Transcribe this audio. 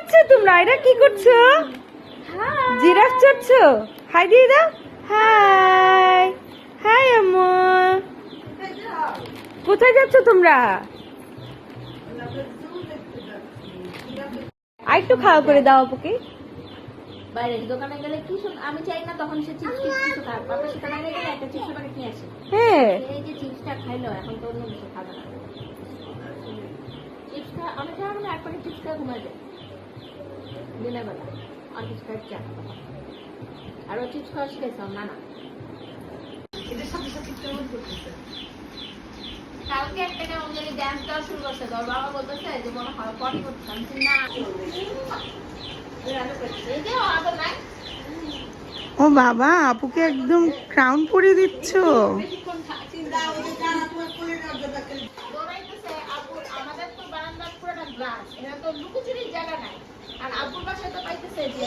করছো তোমরা? এটা কি করছো? জিরাফ চড়ছো? হাই দিয়ে দাও। হাই হাই আম্মু। কোথায় যাচ্ছ তোমরা? আর একটু খাওয়া করে দাও আপুকে। বাইরের দোকানে গেলে কি আমি চাই না তখন সে চিপস কিছু খায়, পাপা সেটা বাইরে গেলে একটা চিপস বানিয়ে নিয়ে আসে। হ্যাঁ এই যে চিপসটা খাইলো এখন তো অন্য কিছু খাবে না। চিপসটা আমি খাওয়া মানে এক প্যাকেট চিপস খাওয়া ঘুমাই যায় দিনের বেলা, আর কিছু খাচ্ছে আর ও চিপস খাওয়া শিখেছে না না। কালকে একটা কেমন জানি ড্যান্স করা শুরু করছে, তোর বাবা বলতেছে যে মনে হয় পটি করতে না এই যে আদর নাই। ও বাবা, আপুকে একদম ক্রাউন পরিয়ে দিচ্ছ। দৌড়াইতেছে আব্বুর, আমাদের তো বারান্দার পুরোটা গ্লাস, এটা তো লুকোচুরির জায়গা নাই, আর আব্বুর বাসায় তো পাইতেছে যে